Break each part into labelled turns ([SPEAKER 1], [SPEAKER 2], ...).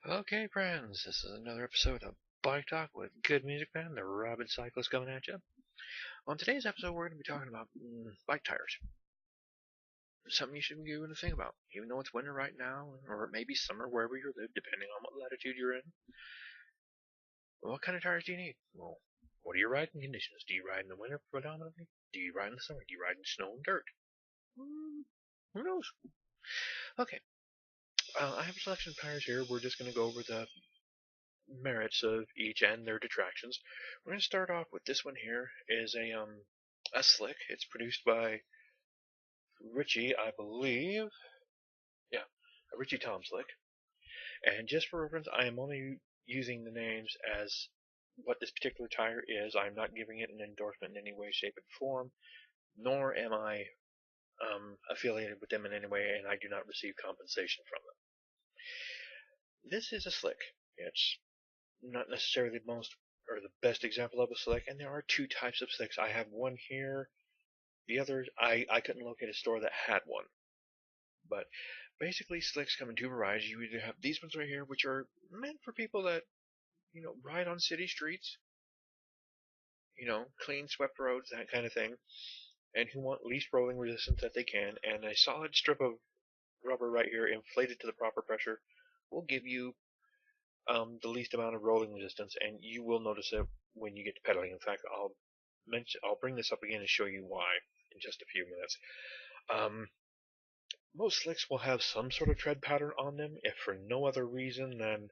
[SPEAKER 1] Okay, friends, this is another episode of Bike Talk with good music band, the Robin Cyclist coming at you. On today's episode, we're going to be talking about bike tires. Something you should be given to think about, even though it's winter right now, or it may be summer wherever you live, depending on what latitude you're in. What kind of tires do you need? Well, what are your riding conditions? Do you ride in the winter predominantly? Do you ride in the summer? Do you ride in snow and dirt? Who knows? Okay, I have a selection of tires here. We're just going to go over the merits of each and their detractions. We're going to start off with this one here is a slick. It's produced by Richie, I believe. Yeah, a Richie Tom slick. And just for reference, I am only using the names as what this particular tire is. I'm not giving it an endorsement in any way, shape, and form, nor am I affiliated with them in any way, and I do not receive compensation from them. This is a slick. It's not necessarily the most or the best example of a slick, and there are two types of slicks. I have one here. The other, I couldn't locate a store that had one. But basically, slicks come in two varieties. You either have these ones right here, which are meant for people that, ride on city streets, clean, swept roads, that kind of thing, and who want least rolling resistance that they can, and a solid strip of rubber right here inflated to the proper pressure will give you the least amount of rolling resistance, and you will notice it when you get to pedaling. In fact, I'll bring this up again and show you why in just a few minutes. Um, most slicks will have some sort of tread pattern on them, if for no other reason than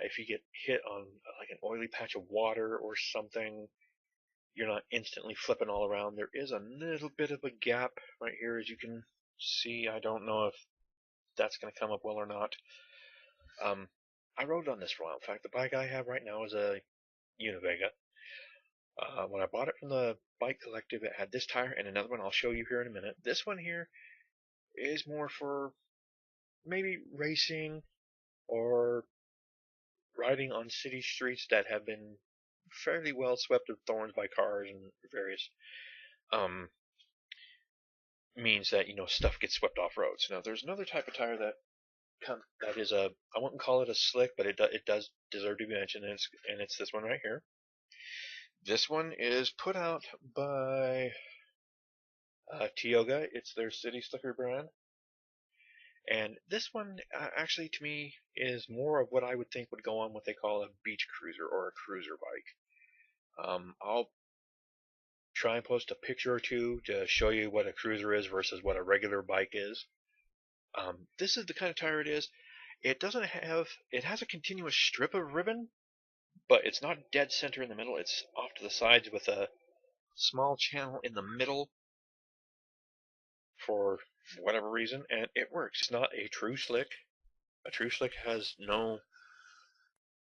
[SPEAKER 1] if you get hit on like an oily patch of water or something, you're not instantly flipping all around. There is a little bit of a gap right here, as you can see. I don't know if that's going to come up well or not. Um, I rode on this for a while. In fact, the bike I have right now is a Univega. When I bought it from the Bike Collective, it had this tire and another one I'll show you here in a minute. This one here is more for maybe racing or riding on city streets that have been fairly well swept of thorns by cars and various um, means that stuff gets swept off roads. Now there's another type of tire that is a, I wouldn't call it a slick, but it does deserve to be mentioned, and it's this one right here. This one is put out by Tioga. It's their City Slicker brand. And this one, actually, to me, is more of what I would think would go on what they call a beach cruiser or a cruiser bike. I'll try and post a picture or two to show you what a cruiser is versus what a regular bike is. This is the kind of tire it is. It has a continuous strip of ribbon, but it's not dead center in the middle. It's off to the sides with a small channel in the middle for whatever reason, and it works. It's not a true slick. A true slick has no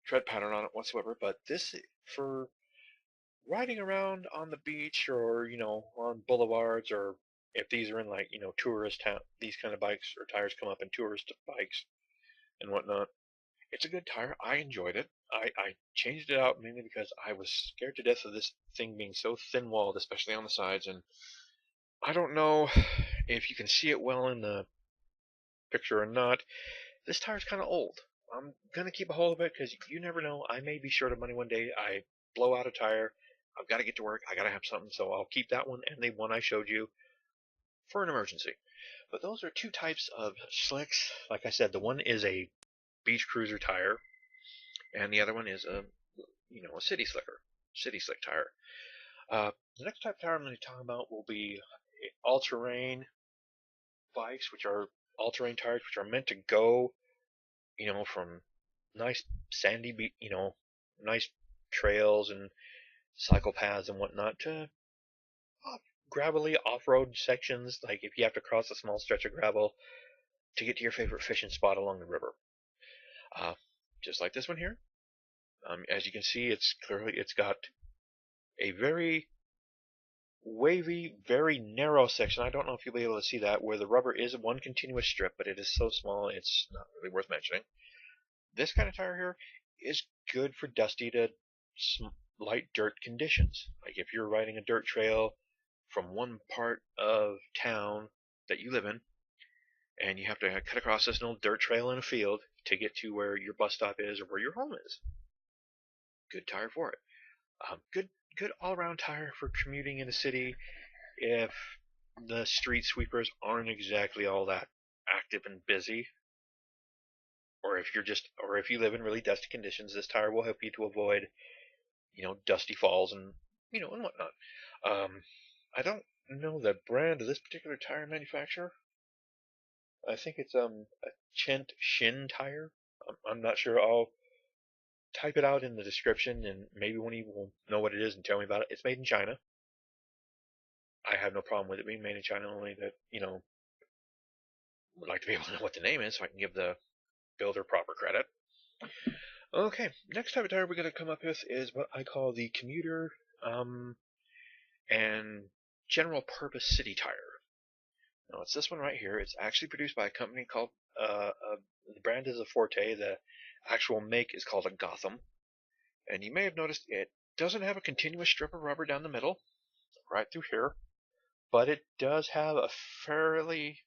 [SPEAKER 1] tread pattern on it whatsoever, but this, for riding around on the beach or, on boulevards, or if these are in like, tourist town, these kind of bikes or tires come up in tourist bikes and whatnot. It's a good tire. I enjoyed it. I changed it out mainly because I was scared to death of this thing being so thin-walled, especially on the sides, and I don't know if you can see it well in the picture or not. This tire's kind of old. I'm gonna keep a hold of it because you never know. I may be short of money one day. I blow out a tire. I've got to get to work. I got to have something, so I'll keep that one and the one I showed you for an emergency. But those are two types of slicks. Like I said, the one is a beach cruiser tire, and the other one is a city slick tire. The next type of tire I'm going to talk about will be all-terrain bikes, which are all-terrain tires, which are meant to go, from nice sandy, nice trails and cycle paths and whatnot to gravelly off-road sections, like if you have to cross a small stretch of gravel to get to your favorite fishing spot along the river. Uh, just like this one here. As you can see, it's got a very wavy, very narrow section. I don't know if you'll be able to see that, where the rubber is one continuous strip, but it is so small it's not really worth mentioning. This kind of tire here is good for dusty to light dirt conditions. Like if you're riding a dirt trail from one part of town that you live in, and you have to cut across this little dirt trail in a field to get to where your bus stop is or where your home is. Good tire for it. Good all-around tire for commuting in a city if the street sweepers aren't exactly all that active and busy, or if you live in really dusty conditions, this tire will help you to avoid, dusty falls and whatnot. I don't know the brand of this particular tire manufacturer. I think it's a Chent Shin tire. I'm not sure. I'll type it out in the description, and maybe one of you will know what it is and tell me about it. It's made in China. I have no problem with it being made in China, only that, would like to be able to know what the name is so I can give the builder proper credit. Okay, next type of tire we're going to come up with is what I call the commuter and general purpose city tire. Now, it's this one right here. It's actually produced by a company called, the brand is a Forte. The actual make is called a Gotham. And you may have noticed it doesn't have a continuous strip of rubber down the middle, right through here, but it does have a fairly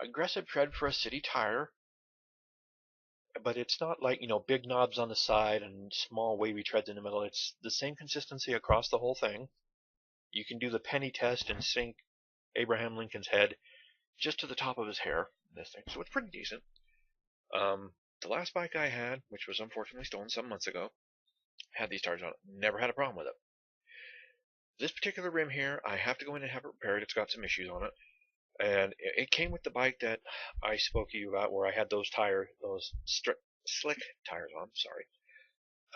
[SPEAKER 1] aggressive tread for a city tire. But it's not like, big knobs on the side and small wavy treads in the middle. It's the same consistency across the whole thing. You can do the penny test and sink Abraham Lincoln's head just to the top of his hair in this thing, so it's pretty decent. The last bike I had, which was unfortunately stolen some months ago, had these tires on it. Never had a problem with it. This particular rim here, I have to go in and have it repaired. It's got some issues on it. And it came with the bike that I spoke to you about, where I had those slick tires on. Sorry.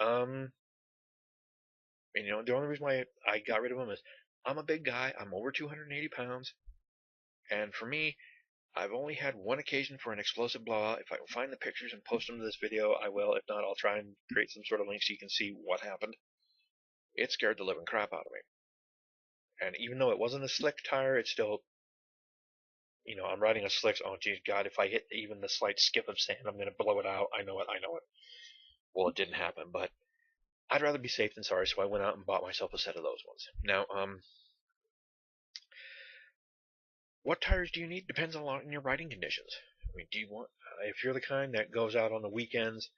[SPEAKER 1] And the only reason why I got rid of them is I'm a big guy. I'm over 280 pounds, and for me, I've only had one occasion for an explosive blowout. If I can find the pictures and post them to this video, I will. If not, I'll try and create some sort of link so you can see what happened. It scared the living crap out of me. And even though it wasn't a slick tire, it's still, I'm riding a slick. Oh, geez, God, if I hit even the slight skip of sand, I'm going to blow it out. I know it. Well, it didn't happen, but I'd rather be safe than sorry, so I went out and bought myself a set of those ones. Now, what tires do you need? Depends a lot on your riding conditions. I mean, do you want, if you're the kind that goes out on the weekends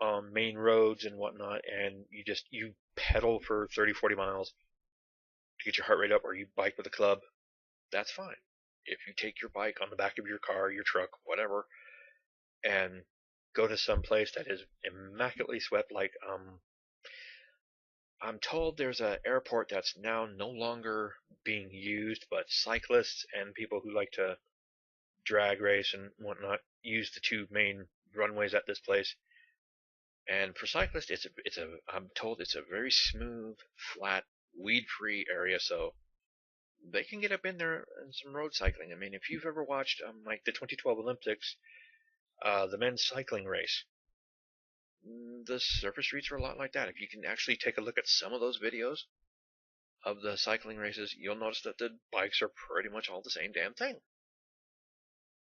[SPEAKER 1] on main roads and whatnot, and you pedal for 30, 40 miles to get your heart rate up, or you bike with a club, that's fine. If you take your bike on the back of your car, your truck, whatever, and go to some place that is immaculately swept, like I'm told there's an airport that's now no longer being used, but cyclists and people who like to drag race and whatnot use the two main runways at this place. And for cyclists, I'm told it's a very smooth, flat, weed-free area, so they can get up in there and some road cycling. I mean, if you've ever watched like the 2012 Olympics, the men's cycling race, the surface streets are a lot like that. If you can actually take a look at some of those videos of the cycling races, you'll notice that the bikes are pretty much all the same damn thing.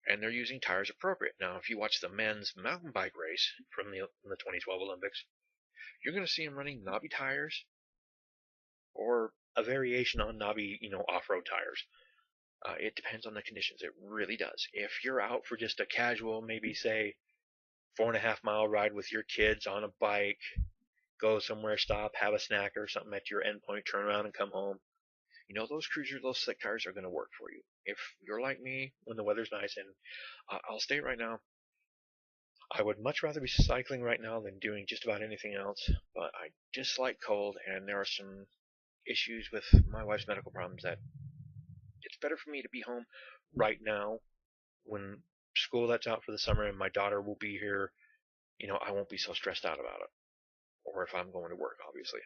[SPEAKER 1] And they're using tires appropriate. Now, if you watch the men's mountain bike race from the 2012 Olympics, you're going to see them running knobby tires or a variation on knobby, off-road tires. It depends on the conditions. It really does. If you're out for just a casual, maybe say 4.5 mile ride with your kids on a bike, go somewhere, stop, have a snack or something at your endpoint, turn around and come home, those slick tires are going to work for you. If you're like me, when the weather's nice, and I'll state right now, I would much rather be cycling right now than doing just about anything else, but I dislike cold, and there are some issues with my wife's medical problems that it's better for me to be home right now when school lets out for the summer and my daughter will be here. I won't be so stressed out about it, or if I'm going to work, obviously.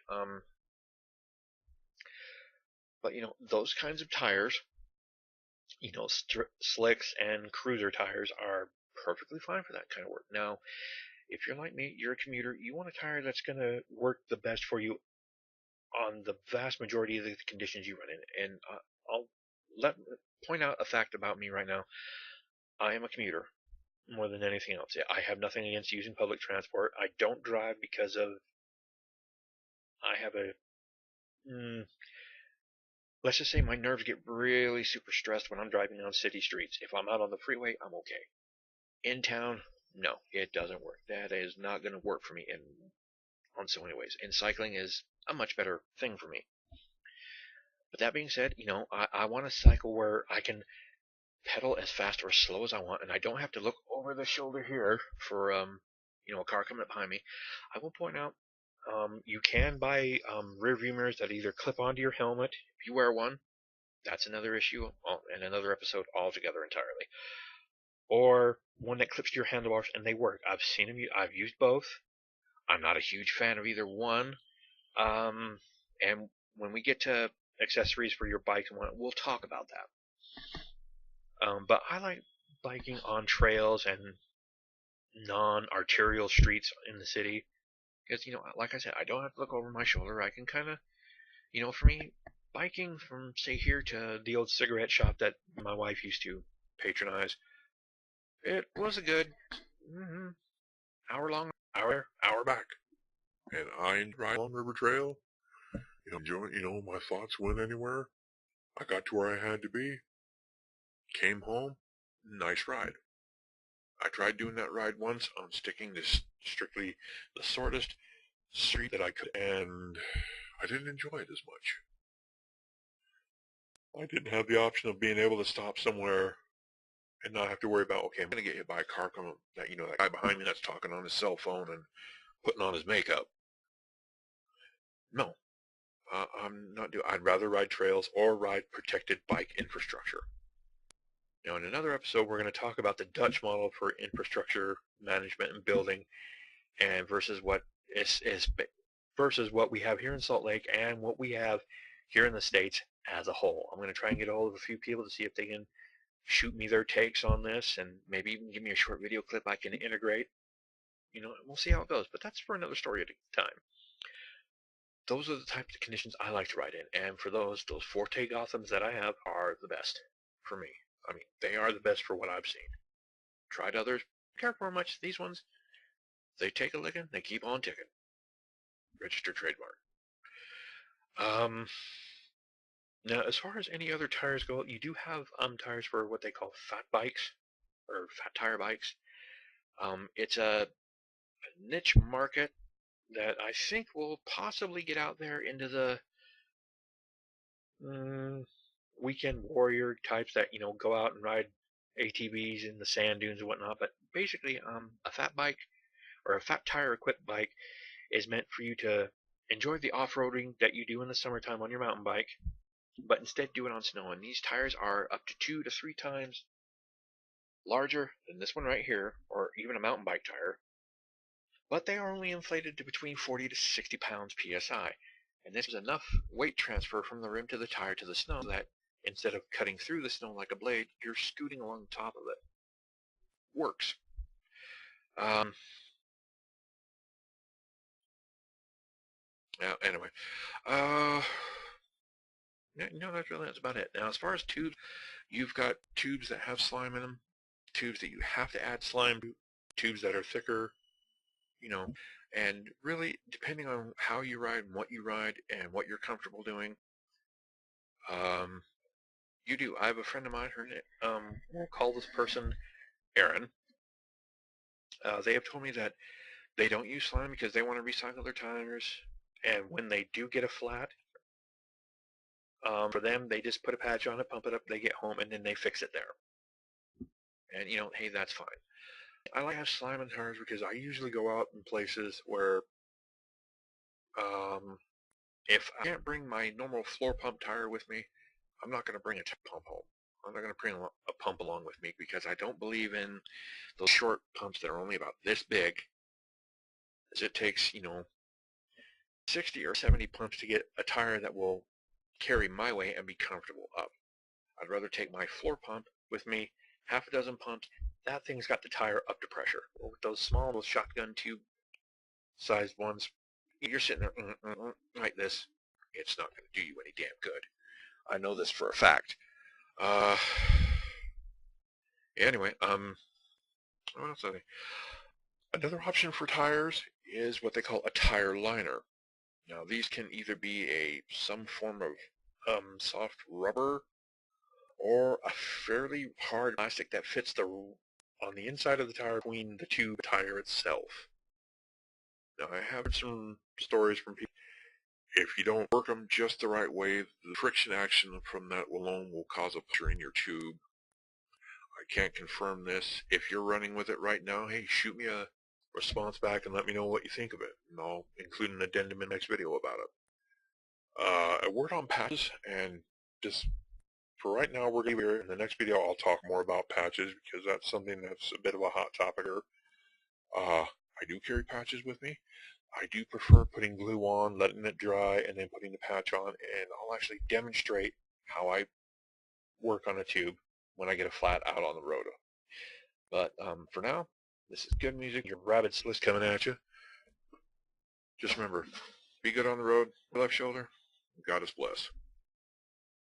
[SPEAKER 1] But those kinds of tires, slicks and cruiser tires are perfectly fine for that kind of work. Now, if you're like me, you're a commuter, you want a tire that's going to work the best for you on the vast majority of the conditions you run in. And I'll point out a fact about me right now. I am a commuter more than anything else. I have nothing against using public transport. I don't drive because of I have let's just say my nerves get really super stressed when I'm driving on city streets. If I'm out on the freeway, I'm okay. In town, no, it doesn't work. That is not going to work for me on so many ways. And cycling is a much better thing for me. But that being said, I want to cycle where I can pedal as fast or as slow as I want, and I don't have to look over the shoulder here for a car coming up behind me. I will point out you can buy rear view mirrors that either clip onto your helmet if you wear one. That's another issue and another episode altogether entirely. Or one that clips to your handlebars and they work. I've seen them. I've used both. I'm not a huge fan of either one. And when we get to accessories for your bike and whatnot, we'll talk about that. But I like biking on trails and non-arterial streets in the city because, like I said, I don't have to look over my shoulder. I can kind of, for me, biking from, say, here to the old cigarette shop that my wife used to patronize, it was a good hour long, hour back.
[SPEAKER 2] And I ride on River Trail. Enjoying, my thoughts went anywhere. I got to where I had to be. Came home. Nice ride. I tried doing that ride once on sticking to strictly the shortest street that I could, and I didn't enjoy it as much. I didn't have the option of being able to stop somewhere and not have to worry about, okay, I'm going to get hit by a car coming, that guy behind me that's talking on his cell phone and putting on his makeup. No, I'm not doing. I'd rather ride trails or ride protected bike infrastructure. Now, in another episode, we're going to talk about the Dutch model for infrastructure management and building, and versus what versus what we have here in Salt Lake and what we have here in the States as a whole. I'm going to try and get a hold of a few people to see if they can shoot me their takes on this and maybe even give me a short video clip I can integrate. We'll see how it goes, but that's for another story at a time. Those are the types of conditions I like to ride in, and for those Forte Gothams that I have are the best for me. I mean, they are the best for what I've seen. Tried others, care for much. These ones, they take a licking, they keep on ticking. Registered trademark. Now, as far as any other tires go, you do have tires for what they call fat bikes or fat tire bikes. It's a niche market that I think will possibly get out there into the weekend warrior types that go out and ride ATVs in the sand dunes and whatnot. But basically, a fat bike or a fat tire equipped bike is meant for you to enjoy the off-roading that you do in the summertime on your mountain bike, but instead do it on snow. And these tires are up to 2 to 3 times larger than this one right here, or even a mountain bike tire. But they are only inflated to between 40 to 60 pounds psi. And this is enough weight transfer from the rim to the tire to the snow that instead of cutting through the snow like a blade, you're scooting along the top of it. Works. Anyway. That's about it. Now, as far as tubes, you've got tubes that have slime in them, tubes that you have to add slime to, tubes that are thicker, and really, depending on how you ride and what you ride and what you're comfortable doing, you do. I have a friend of mine, we'll call this person Aaron. They have told me that they don't use slime because they want to recycle their tires, and when they do get a flat, for them, they just put a patch on it, pump it up, they get home, and then they fix it there. And, hey, that's fine. I like to have slime in tires because I usually go out in places where if I can't bring my normal floor pump tire with me, I'm not going to bring a pump home. I'm not going to bring a pump along with me because I don't believe in those short pumps that are only about this big, as it takes, 60 or 70 pumps to get a tire that will carry my weight and be comfortable up. I'd rather take my floor pump with me, half a dozen pumps. That thing's got the tire up to pressure. Well, with those small, those shotgun tube sized ones, you're sitting there like this. It's not going to do you any damn good. I know this for a fact. Anyway, what else? Another option for tires is what they call a tire liner. Now, these can either be some form of soft rubber or a fairly hard plastic that fits on the inside of the tire between the tube tire itself. Now I have some stories from people. If you don't work them just the right way, the friction action from that alone will cause a puncture in your tube. I can't confirm this. If you're running with it right now, hey, shoot me a response back and let me know what you think of it. And I'll include an addendum in the next video about it. A word on patches, and just for right now, we're going to be here. In the next video, I'll talk more about patches because that's something that's a bit of a hot topic here. I do carry patches with me. I do prefer putting glue on, letting it dry, and then putting the patch on, and I'll actually demonstrate how I work on a tube when I get a flat out on the road. But for now, this is good music. Your rabbit's list coming at you. Just remember, be good on the road. Left shoulder. God is bless.